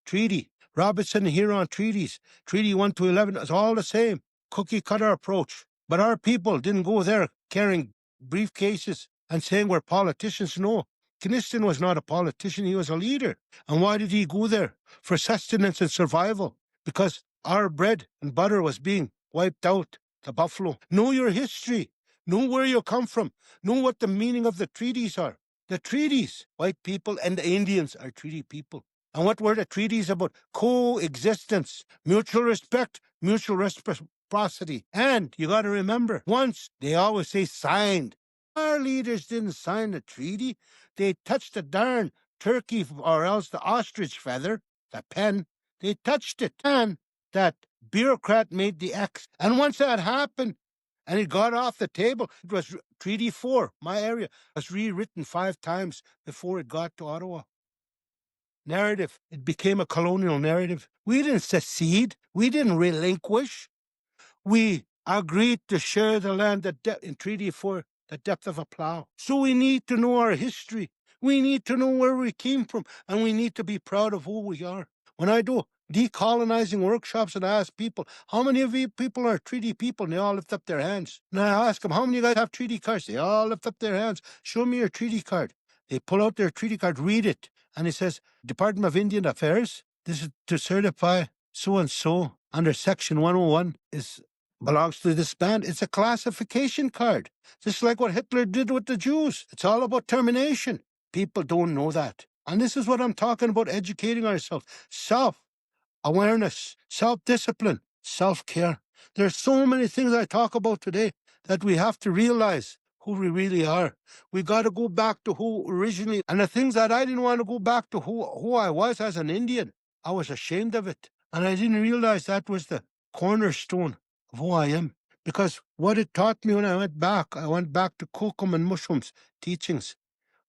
treaty, Robertson and Huron treaties, Treaty 1 to 11, it's all the same, cookie cutter approach. But our people didn't go there carrying briefcases and saying we're politicians. No, Kniston was not a politician, he was a leader. And why did he go there? For sustenance and survival. Because our bread and butter was being wiped out, the buffalo. Know your history. Know where you come from. Know what the meaning of the treaties are. The treaties, white people and the Indians are treaty people. And what were the treaties about? Coexistence, mutual respect, mutual reciprocity. And you got to remember, once, they always say signed. Our leaders didn't sign the treaty. They touched the darn turkey or else the ostrich feather, the pen. They touched it. And that bureaucrat made the X. And once that happened, and it got off the table, it was Treaty 4, my area, was rewritten 5 times before it got to Ottawa. Narrative. It became a colonial narrative. We didn't secede. We didn't relinquish. We agreed to share the land in Treaty 4, the depth of a plow. So we need to know our history. We need to know where we came from, and we need to be proud of who we are. When I do decolonizing workshops and I ask people, how many of you people are treaty people? And they all lift up their hands. And I ask them, how many of you guys have treaty cards? They all lift up their hands. Show me your treaty card. They pull out their treaty card, read it, and it says, Department of Indian Affairs, this is to certify so-and-so under Section 101 belongs to this band. It's a classification card, just like what Hitler did with the Jews. It's all about termination. People don't know that. And this is what I'm talking about, educating ourselves. Self-awareness, self-discipline, self-care. There's so many things I talk about today that we have to realize who we really are. We got to go back to who originally, and the things that I didn't want to go back to who I was as an Indian. I was ashamed of it. And I didn't realize that was the cornerstone of who I am. Because what it taught me when I went back to kokum and mushrooms teachings,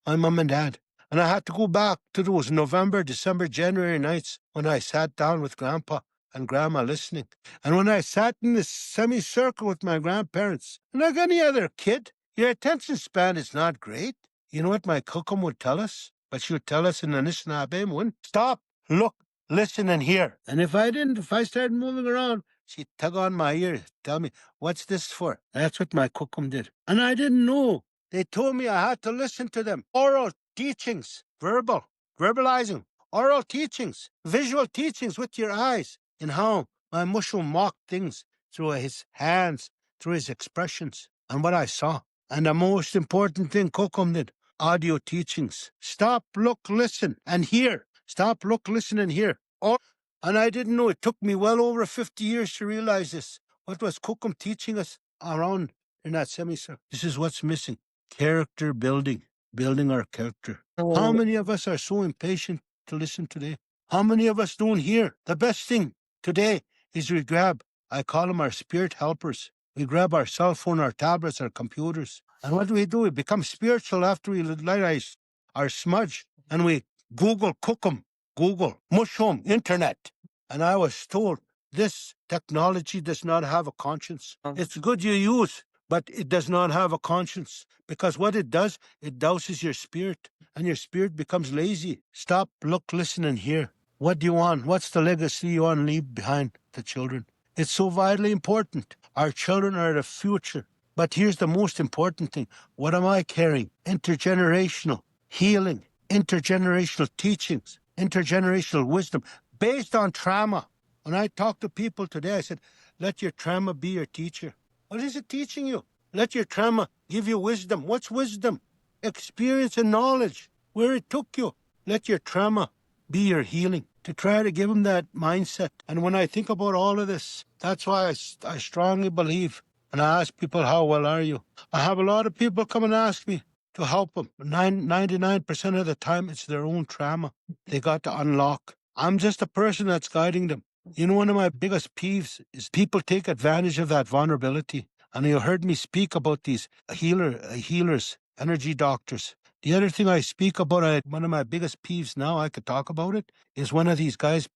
my mom and dad. And I had to go back to those November, December, January nights when I sat down with Grandpa and Grandma listening. And when I sat in this semicircle with my grandparents, and like any other kid, your attention span is not great. You know what my kokum would tell us? But she would tell us in the Anishinaabe, stop, look, listen, and hear. And if I started moving around, she'd tug on my ear, tell me, what's this for? That's what my kokum did. And I didn't know. They told me I had to listen to them. Oral teachings, verbalizing, oral teachings, visual teachings with your eyes, and how my mushroom mocked things through his hands, through his expressions, and what I saw. And the most important thing Kokum did, audio teachings. Stop, look, listen, and hear. Stop, look, listen, and hear. And I didn't know. It took me well over 50 years to realize this. What was Kokum teaching us around in that semicircle? This is what's missing. Character building, building our character. How many of us are so impatient to listen today? How many of us don't hear? The best thing today is we grab, I call them our spirit helpers. We grab our cell phone, our tablets, our computers. And what do? We become spiritual after we light our smudge and we Google Cookum, Google, mushroom, internet. And I was told this technology does not have a conscience. It's good you use, but it does not have a conscience, because what it does, it douses your spirit, and your spirit becomes lazy. Stop, look, listen, and hear. What do you want? What's the legacy you want to leave behind to children? It's so vitally important. Our children are the future. But here's the most important thing. What am I carrying? Intergenerational healing, intergenerational teachings, intergenerational wisdom based on trauma. When I talk to people today, I said, let your trauma be your teacher. What is it teaching you? Let your trauma give you wisdom. What's wisdom? Experience and knowledge, where it took you. Let your trauma be your healing, to try to give them that mindset. And when I think about all of this, that's why I strongly believe, and I ask people, how well are you? I have a lot of people come and ask me to help them. 99% of the time, it's their own trauma they got to unlock. I'm just a person that's guiding them. You know, one of my biggest peeves is people take advantage of that vulnerability. And you heard me speak about these healers, energy doctors. The other thing I speak about, one of my biggest peeves now, I could talk about it, is one of these guys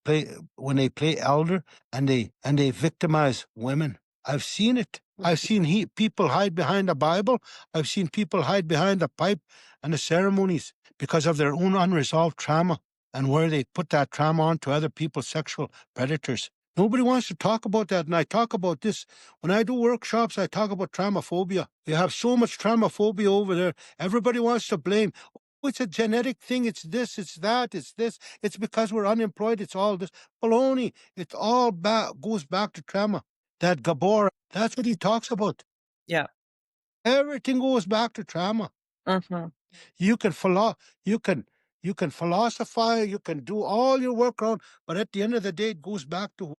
when they play elder and they victimize women. I've seen it. I've seen people hide behind the Bible. I've seen people hide behind the pipe and the ceremonies because of their own unresolved trauma and where they put that trauma onto other people's sexual predators. Nobody wants to talk about that, and I talk about this. When I do workshops, I talk about traumaphobia. We have so much traumaphobia over there. Everybody wants to blame. Oh, it's a genetic thing. It's this, it's that, it's this. It's because we're unemployed. It's all this. Baloney. It all goes back to trauma. That Gabor, that's what he talks about. Yeah. Everything goes back to trauma. Mm-hmm. You can philosophize, you can do all your work around, but at the end of the day, it goes back to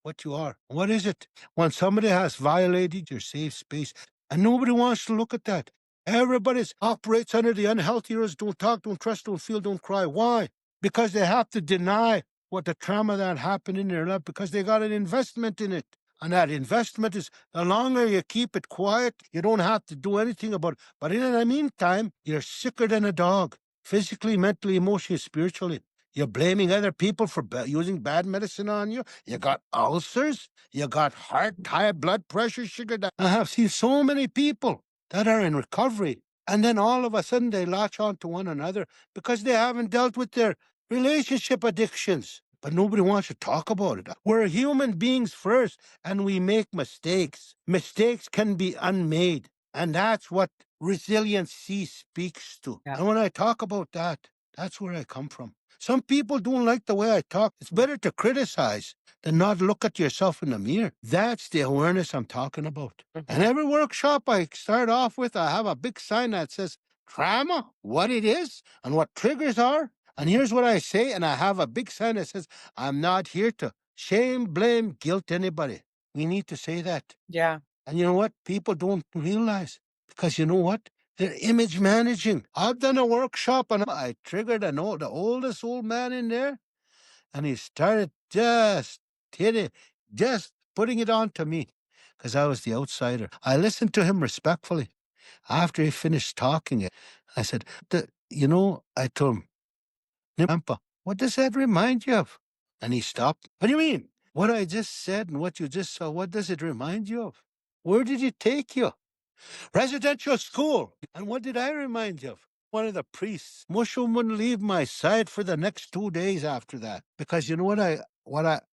what you are. What is it? When somebody has violated your safe space, and nobody wants to look at that. Everybody operates under the unhealthy rules. Don't talk, don't trust, don't feel, don't cry. Why? Because they have to deny what the trauma that happened in their life, because they got an investment in it. And that investment is, the longer you keep it quiet, you don't have to do anything about it. But in the meantime, you're sicker than a dog, physically, mentally, emotionally, spiritually. You're blaming other people for using bad medicine on you. You got ulcers. You got high blood pressure, sugar. I have seen so many people that are in recovery, and then all of a sudden they latch on to one another because they haven't dealt with their relationship addictions. But nobody wants to talk about it. We're human beings first, and we make mistakes. Mistakes can be unmade, and that's what resiliency speaks to. Yeah. And when I talk about that, that's where I come from. Some people don't like the way I talk. It's better to criticize than not look at yourself in the mirror. That's the awareness I'm talking about. Mm-hmm. And every workshop I start off with, I have a big sign that says trauma, what it is, and what triggers are. And here's what I say, and I have a big sign that says, I'm not here to shame, blame, guilt anybody. We need to say that. Yeah. And you know what? People don't realize, because you know what? They're image managing. I've done a workshop and I triggered the oldest old man in there, and he started just putting it on to me because I was the outsider. I listened to him respectfully. After he finished talking, I said, I told him, Grandpa, what does that remind you of? And he stopped. What do you mean? What I just said and what you just saw, what does it remind you of? Where did it take you? Residential school. And what did I remind you of? One of the priests. Mushroom wouldn't leave my side for the next 2 days after that. Because you know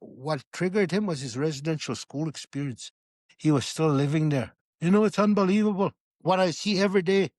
what triggered him was his residential school experience. He was still living there. You know, it's unbelievable what I see every day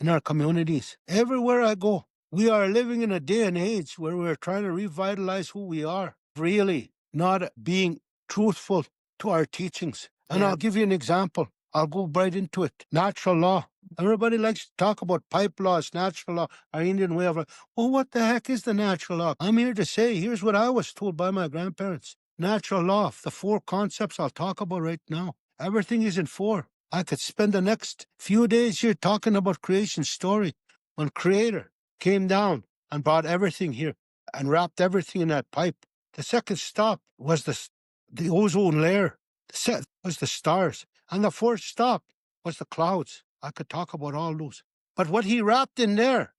in our communities. Everywhere I go, we are living in a day and age where we're trying to revitalize who we are, really not being truthful to our teachings. And Yeah. I'll give you an example. I'll go right into it. Natural law. Everybody likes to talk about pipe laws, natural law, our Indian way of life. Well, what the heck is the natural law? I'm here to say, here's what I was told by my grandparents. Natural law, the 4 concepts I'll talk about right now. Everything is in 4. I could spend the next few days here talking about creation story. When Creator came down and brought everything here and wrapped everything in that pipe. The second stop was the ozone layer. The set was the stars. And the 4th stop was the clouds. I could talk about all those. But what he wrapped in there,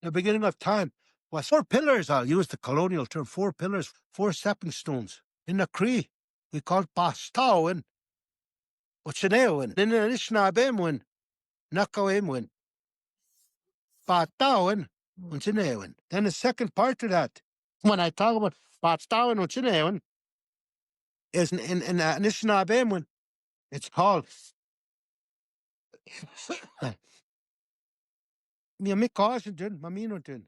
the beginning of time, was 4 pillars. I'll use the colonial term, 4 pillars, 4 stepping stones. In the Cree, we call it Bastowin. What's-in-Eowin. In the Anishinaabe, Nakawimwin. Batowin, What's-in-Eowin. Then the second part of that, when I talk about Batowin, What's-in-Eowin, is in Anishinaabe, it's called Miamikoshin, Maminotin.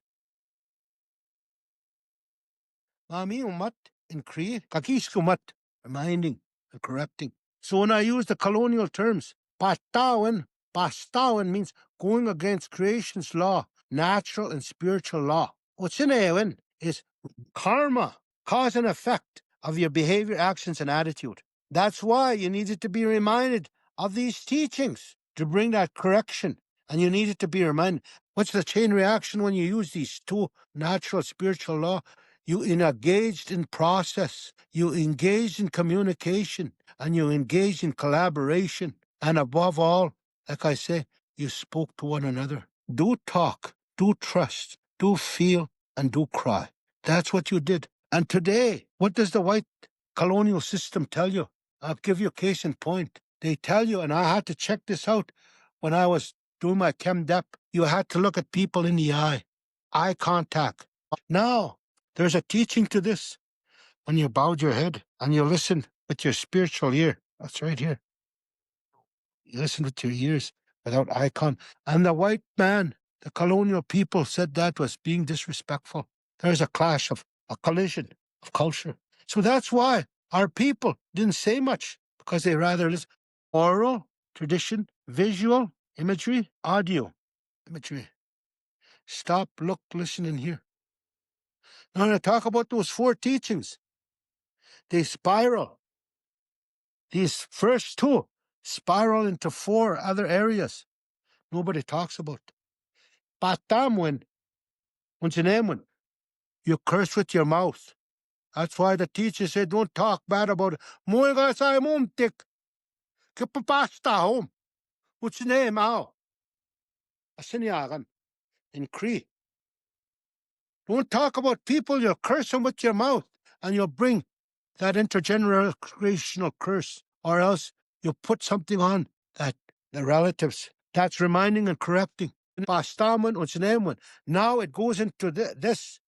Mamiumat in Cree, Kakiskumat, reminding and correcting. So when I use the colonial terms, Bastowin means going against creation's law, natural and spiritual law. What's in Eowyn is karma, cause and effect of your behavior, actions, and attitude. That's why you needed to be reminded of these teachings to bring that correction. And you needed to be reminded. What's the chain reaction when you use these 2 natural, spiritual law? You engaged in process, you engaged in communication, and you engaged in collaboration. And above all, like I say, you spoke to one another. Do talk, do trust, do feel, and do cry. That's what you did. And today, what does the white colonial system tell you? I'll give you a case in point. They tell you, and I had to check this out when I was doing my ChemDep, you had to look at people in the eye contact. Now, there's a teaching to this. When you bowed your head and you listen with your spiritual ear, that's right here. You listen with your ears without eye contact. And the white man, the colonial people said that was being disrespectful. There's a clash of a collision of culture. So that's why our people didn't say much, because they rather listen. Oral, tradition, visual, imagery, audio, imagery. Stop, look, listen, and hear. Now, I talk about those 4 teachings. They spiral. These first 2 spiral into 4 other areas nobody talks about. Patamwin, Unchinemwin, you curse with your mouth. That's why the teacher said, don't talk bad about it. Moiga sa mumtik, kipapasta home. What's your name, Ao? Asiniagan, in Cree. Don't talk about people, you'll curse them with your mouth, and you'll bring that intergenerational curse, or else you'll put something on that the relatives. That's reminding and correcting. Pastaman und Sinemun. Now it goes into this.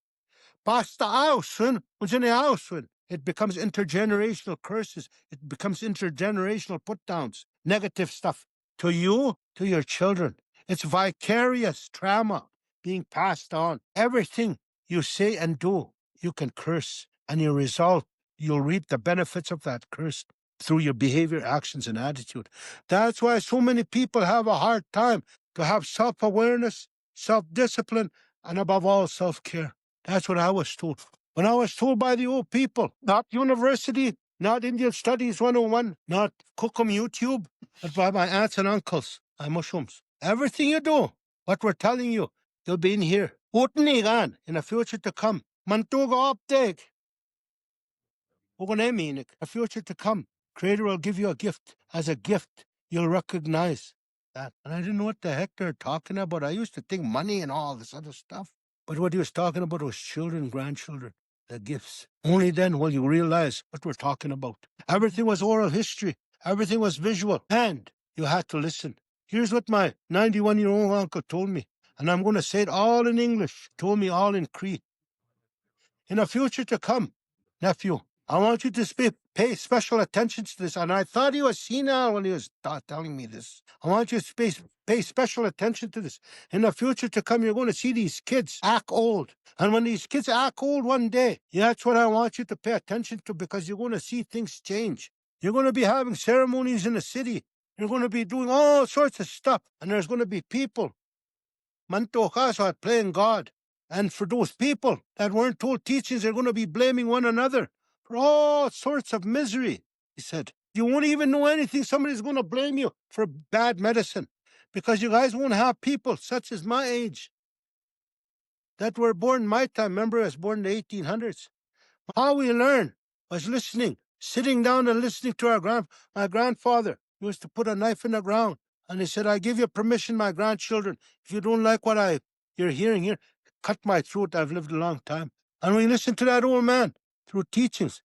Pasta ausun und Sineausun. It becomes intergenerational curses. It becomes intergenerational put downs, negative stuff to you, to your children. It's vicarious trauma being passed on. Everything you say and do, you can curse, and your result, you'll reap the benefits of that curse through your behavior, actions, and attitude. That's why so many people have a hard time to have self-awareness, self-discipline, and above all, self-care. That's what I was told. When I was told by the old people, not university, not Indian Studies 101, not Cookum YouTube, but by my aunts and uncles, my mushrooms. Everything you do, what we're telling you, they'll be in here. Utnigan, in the future to come. Mantuga uptake. A future to come. Creator will give you a gift. As a gift, you'll recognize that. And I didn't know what the heck they're talking about. I used to think money and all this other stuff. But what he was talking about was children, grandchildren, the gifts. Only then will you realize what we're talking about. Everything was oral history. Everything was visual. And you had to listen. Here's what my 91-year-old uncle told me. And I'm going to say it all in English. Told me all in Cree. In a future to come, nephew, I want you to pay special attention to this. And I thought he was senile when he was telling me this. I want you to pay special attention to this. In the future to come, you're going to see these kids act old. And when these kids act old one day, that's what I want you to pay attention to, because you're going to see things change. You're going to be having ceremonies in the city. You're going to be doing all sorts of stuff. And there's going to be people playing God. And for those people that weren't told teachings, they're going to be blaming one another for all sorts of misery. He said, you won't even know anything. Somebody's going to blame you for bad medicine, because you guys won't have people such as my age that were born in my time. Remember, I was born in the 1800s. How we learn was listening, sitting down and listening to my grandfather. He used to put a knife in the ground, and he said, I give you permission, my grandchildren. If you don't like what you're hearing here, cut my throat. I've lived a long time. And we listened to that old man through teachings.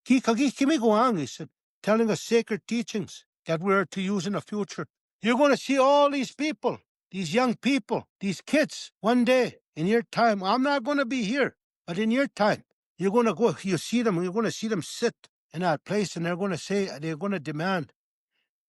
He said, telling us sacred teachings that we are to use in the future. You're going to see all these people, these young people, these kids, one day in your time. I'm not going to be here, but in your time, you're going to go, you're going to see them sit in that place, and they're going to demand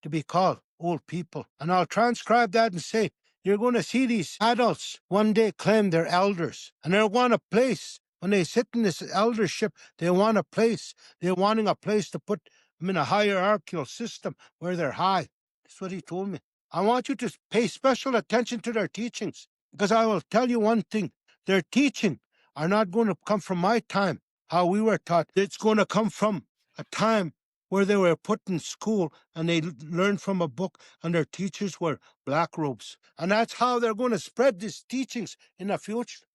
to be called old people. And I'll transcribe that and say, you're going to see these adults one day claim they're elders, and they want a place. When they sit in this eldership, they want a place. They're wanting a place to put them in a hierarchical system where they're high. That's what he told me. I want you to pay special attention to their teachings, because I will tell you one thing. Their teaching are not going to come from my time, how we were taught. It's going to come from a time where they were put in school and they learned from a book, and their teachers were black robes. And that's how they're going to spread these teachings in the future.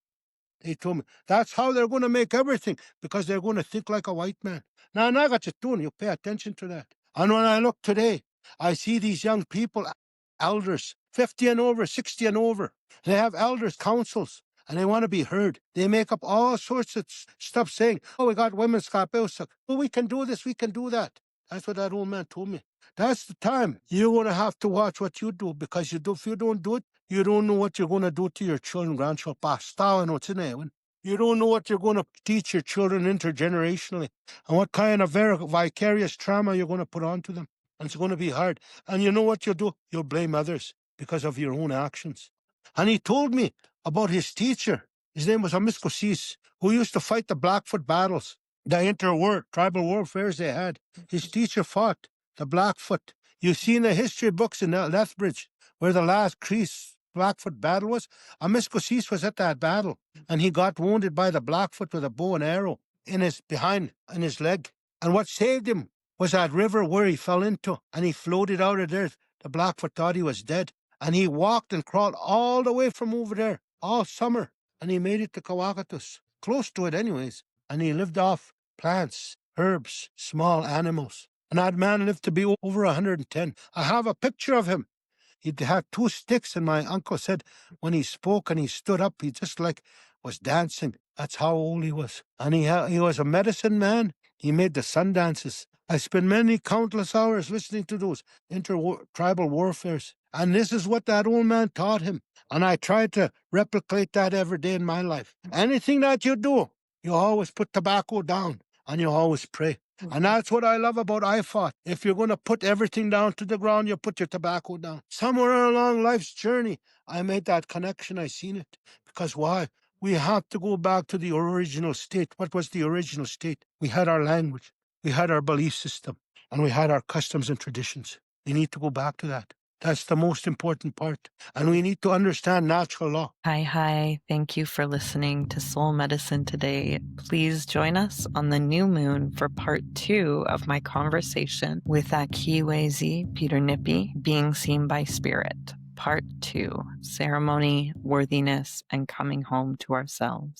They told me that's how they're going to make everything, because they're going to think like a white man. Now, I got you doing. You pay attention to that. And when I look today, I see these young people, elders, 50 and over, 60 and over. They have elders' councils, and they want to be heard. They make up all sorts of stuff saying, oh, we got women's kapelsak. Oh, we can do this, we can do that. That's what that old man told me. That's the time you're going to have to watch what you do, because if you don't do it, you don't know what you're going to do to your children, grandchildren. You don't know what you're going to teach your children intergenerationally, and what kind of vicarious trauma you're going to put onto them. And it's going to be hard. And you know what you'll do? You'll blame others because of your own actions. And he told me about his teacher. His name was maskihkiy, who used to fight the Blackfoot battles, the tribal warfares they had. His teacher fought the Blackfoot. You see in the history books in Lethbridge where the last Blackfoot battle was. Maskihkiy was at that battle, and he got wounded by the Blackfoot with a bow and arrow in his leg. And what saved him was that river where he fell into, and he floated out of there. The Blackfoot thought he was dead, and he walked and crawled all the way from over there all summer, and he made it to Kawakatus, close to it anyways, and he lived off plants, herbs, small animals. And that man lived to be over 110. I have a picture of him. He had two sticks, and my uncle said when he spoke and he stood up, he just was dancing. That's how old he was. And he was a medicine man. He made the sun dances. I spent many countless hours listening to those tribal warfares. And this is what that old man taught him. And I try to replicate that every day in my life. Anything that you do, you always put tobacco down, and you always pray. And that's what I love about IFOT. If you're going to put everything down to the ground, you put your tobacco down. Somewhere along life's journey, I made that connection. I seen it. Because why? We have to go back to the original state. What was the original state? We had our language, we had our belief system, and we had our customs and traditions. We need to go back to that. That's the most important part. And we need to understand natural law. Hi. Thank you for listening to Soul Medicine today. Please join us on the new moon for part 2 of my conversation with Akiwezi Peter Nippi, Being Seen by Spirit. Part 2, Ceremony, Worthiness, and Coming Home to Ourselves.